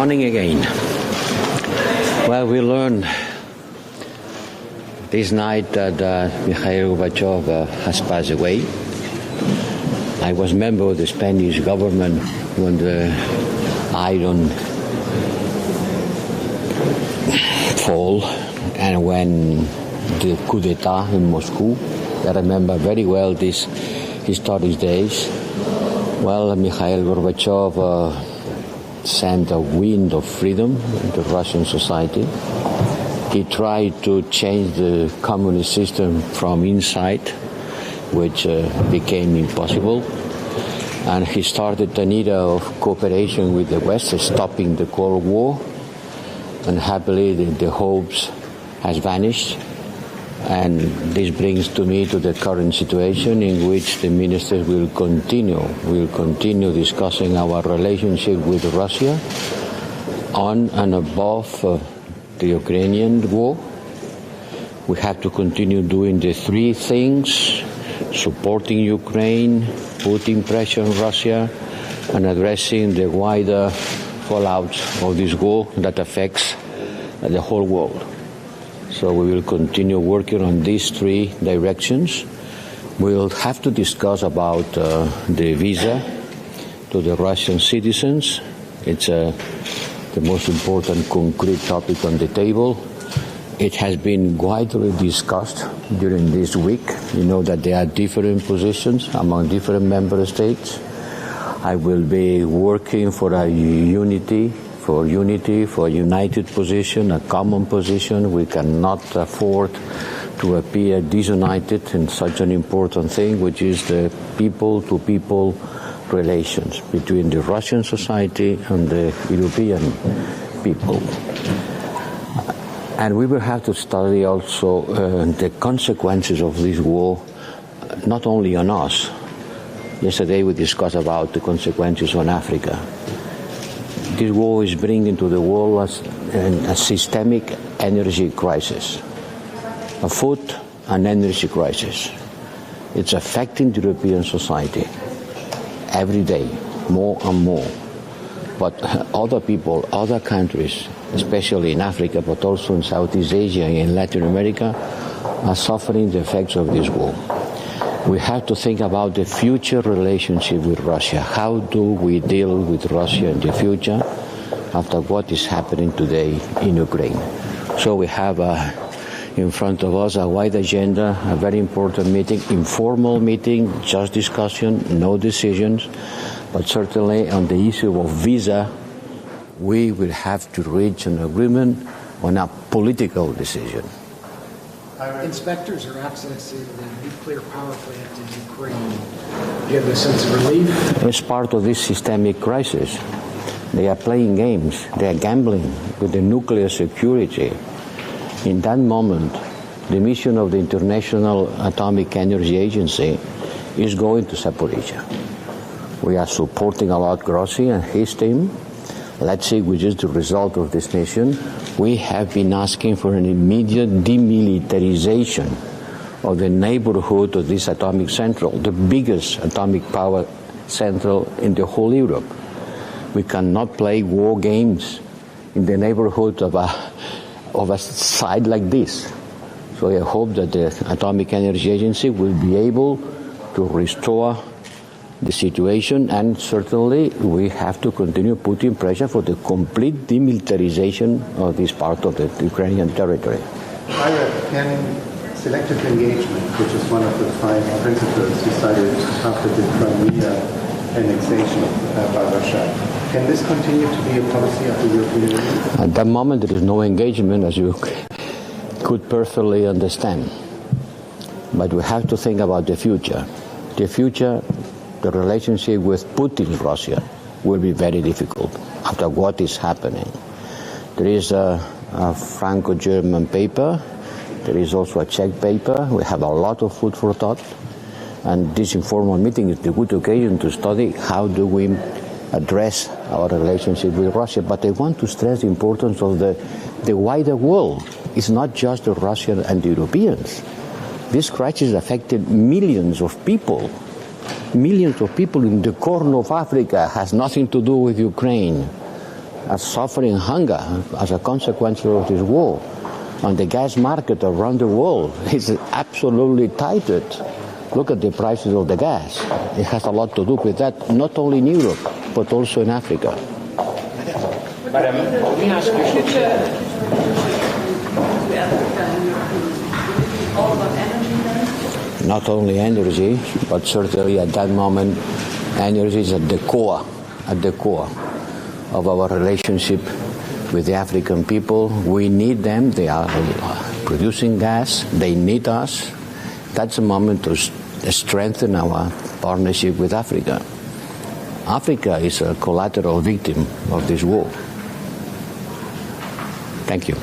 morning again. Well, we learned this night that Mikhail Gorbachev has passed away. I was a member of the Spanish government when the Iron fall and when the coup d'etat in Moscow. I remember very well these historic days. Well, Mikhail Gorbachev sent a wind of freedom into Russian society. He tried to change the communist system from inside, which became impossible. And he started an era of cooperation with the West, stopping the Cold War. And happily, the hopes has vanished. And this brings to the current situation in which the ministers will continue discussing our relationship with Russia on and above the Ukrainian war. We have to continue doing the three things: supporting Ukraine, putting pressure on Russia, and addressing the wider fallout of this war that affects the whole world. So we will continue working on these three directions. We'll have to discuss about the visa to the Russian citizens. It's the most important concrete topic on the table. It has been widely discussed during this week. You know that there are different positions among different member states. I will be working for a united position, a common position. We cannot afford to appear disunited in such an important thing, which is the people-to-people relations between the Russian society and the European people. And we will have to study also the consequences of this war, not only on us. Yesterday we discussed about the consequences on Africa. This war is bringing to the world a systemic energy crisis, a food and energy crisis. It's affecting the European society every day, more and more. But other people, other countries, especially in Africa, but also in Southeast Asia and in Latin America, are suffering the effects of this war. We have to think about the future relationship with Russia. How do we deal with Russia in the future after what is happening today in Ukraine? So we have in front of us a wide agenda, a very important meeting, informal meeting, just discussion, no decisions. But certainly on the issue of visa, we will have to reach an agreement on a political decision. Inspectors are accessing the nuclear power plant in Ukraine. Do you have a sense of relief? It's part of this systemic crisis. They are playing games. They are gambling with the nuclear security. In that moment, the mission of the International Atomic Energy Agency is going to Zaporizhzhia. We are supporting a lot Grossi and his team. Let's see which is the result of this mission. We have been asking for an immediate demilitarization of the neighborhood of this atomic central, the biggest atomic power central in the whole Europe. We cannot play war games in the neighborhood of a site like this. So I hope that the Atomic Energy Agency will be able to restore the situation, and certainly we have to continue putting pressure for the complete demilitarization of this part of the Ukrainian territory. Can selective engagement, which is one of the 5 principles decided after the Crimea annexation by Russia, can this continue to be a policy of the European Union? At that moment there is no engagement, as you could perfectly understand. But we have to think about the future. The future, the relationship with Putin's Russia will be very difficult after what is happening. There is a Franco-German paper. There is also a Czech paper. We have a lot of food for thought. And this informal meeting is a good occasion to study how do we address our relationship with Russia. But I want to stress the importance of the wider world. It's not just the Russians and the Europeans. This crisis affected millions of people. Millions of people in the corner of Africa has nothing to do with Ukraine. are suffering hunger as a consequence of this war. And the gas market around the world is absolutely tightened. Look at the prices of the gas. It has a lot to do with that, not only in Europe, but also in Africa. Let me ask you. Not only energy, but certainly at that moment, energy is at the core of our relationship with the African people. We need them. They are producing gas. They need us. That's a moment to strengthen our partnership with Africa. Africa is a collateral victim of this war. Thank you.